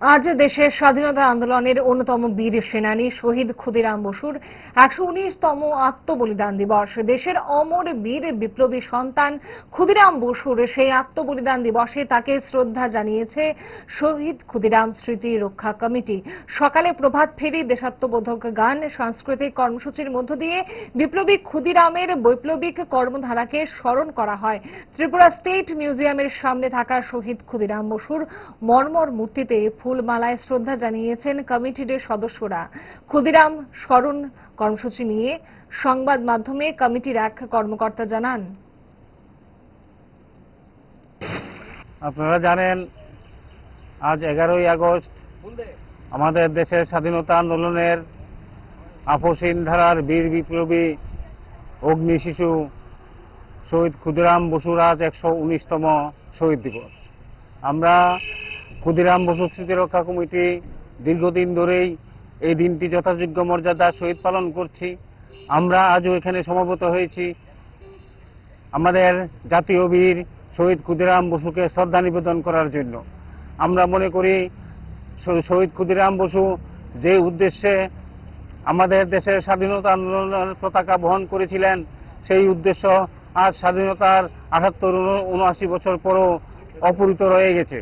আজ দেশের স্বাধীনতা আন্দোলনের অন্যতম বীর সেনানী শহীদ ক্ষুদিরাম বসুর ১১৯তম আত্মবলিদান দিবস। দেশের অমর বীর বিপ্লবী সন্তান ক্ষুদিরাম বসুর সেই আত্মবলিদান দিবসে তাকে শ্রদ্ধা জানিয়েছে শহীদ ক্ষুদিরাম স্মৃতি রক্ষা কমিটি। সকালে প্রভাত ফেরি, দেশাত্মবোধক গান, সাংস্কৃতিক কর্মসূচির মধ্য দিয়ে বিপ্লবী ক্ষুদিরামের বৈপ্লবিক কর্মধারাকে স্মরণ করা হয়। ত্রিপুরা স্টেট মিউজিয়ামের সামনে থাকা শহীদ ক্ষুদিরাম বসুর মর্মর মূর্তিতে ফুলমালায় শ্রদ্ধা জানিয়েছেন কমিটির সদস্যরা। ক্ষুদিরাম স্মরণ কর্মসূচি নিয়ে সংবাদ মাধ্যমে কমিটির এক কর্মকর্তা জানান, আপনারা জানেন আজ 11ই আগস্ট আমাদের দেশের স্বাধীনতা আন্দোলনের আপসহীন ধারার বীর বিপ্লবী অগ্নি শিশু শহীদ ক্ষুদিরাম বসুর আজ 119তম শহীদ দিবস। আমরা ক্ষুদিরাম বসু স্মৃতি রক্ষা কমিটি দীর্ঘদিন ধরেই এই দিনটি যথাযোগ্য মর্যাদার সহিত পালন করছি। আমরা আজও এখানে সমবেত হয়েছি আমাদের জাতীয় বীর শহীদ ক্ষুদিরাম বসুকে শ্রদ্ধা নিবেদন করার জন্য। আমরা মনে করি শহীদ ক্ষুদিরাম বসু যে উদ্দেশ্যে আমাদের দেশের স্বাধীনতা আন্দোলনের পতাকা বহন করেছিলেন, সেই উদ্দেশ্য আজ স্বাধীনতার 78-79 বছর পরও অপূরিত রয়ে গেছে।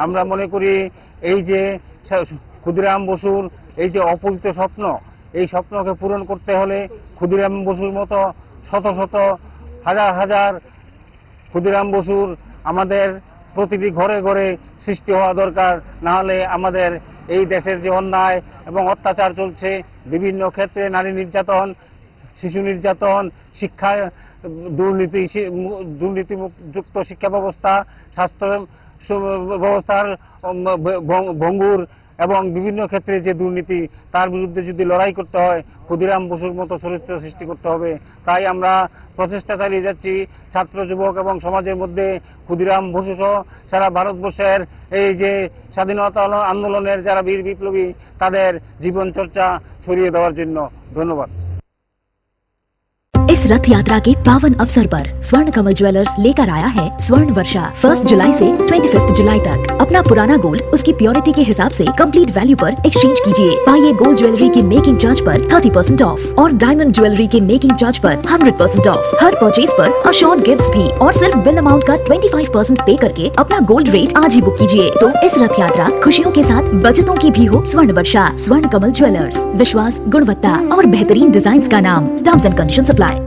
আমরা মনে করি এই যে ক্ষুদিরাম বসুর এই যে অপূরিত স্বপ্ন, এই স্বপ্নকে পূরণ করতে হলে ক্ষুদিরাম বসুর মতো শত শত হাজার হাজার ক্ষুদিরাম বসুর আমাদের প্রতিটি ঘরে ঘরে সৃষ্টি হওয়া দরকার। না হলে আমাদের এই দেশের যে অন্যায় এবং অত্যাচার চলছে, বিভিন্ন ক্ষেত্রে নারী নির্যাতন, শিশু নির্যাতন, শিক্ষা দুর্নীতিযুক্ত শিক্ষা ব্যবস্থা, স্বাস্থ্য ব্যবস্থার ভঙ্গুর এবং বিভিন্ন ক্ষেত্রে যে দুর্নীতি, তার বিরুদ্ধে যদি লড়াই করতে হয় ক্ষুদিরাম বসুর মতো চরিত্র সৃষ্টি করতে হবে। তাই আমরা প্রচেষ্টা চালিয়ে যাচ্ছি ছাত্র, যুবক এবং সমাজের মধ্যে ক্ষুদিরাম বসু সহ সারা ভারতবর্ষের এই যে স্বাধীনতা আন্দোলনের যারা বীর বিপ্লবী, তাদের জীবন চর্চা ছড়িয়ে দেওয়ার জন্য। ধন্যবাদ। इस रथ यात्रा के पावन अवसर पर स्वर्ण कमल ज्वेलर्स लेकर आया है स्वर्ण वर्षा। 1 जुलाई से 25 जुलाई तक अपना पुराना गोल्ड उसकी प्योरिटी के हिसाब से कंप्लीट वैल्यू पर एक्सचेंज कीजिए। पाइए गोल्ड ज्वेलरी की मेकिंग चार्ज पर 30% ऑफ और डायमंड ज्वेलरी के मेकिंग चार्ज पर 100% ऑफ। हर परचेज पर अशोर्ड गिफ्ट्स भी और सिर्फ बिल अमाउंट का 25% पे करके अपना गोल्ड रेट आज ही बुक कीजिए। तो इस रथ यात्रा खुशियों के साथ बचतों की भी हो। स्वर्ण वर्षा, स्वर्ण कमल ज्वेलर्स, विश्वास, गुणवत्ता और बेहतरीन डिजाइन का नाम। Terms and conditions apply.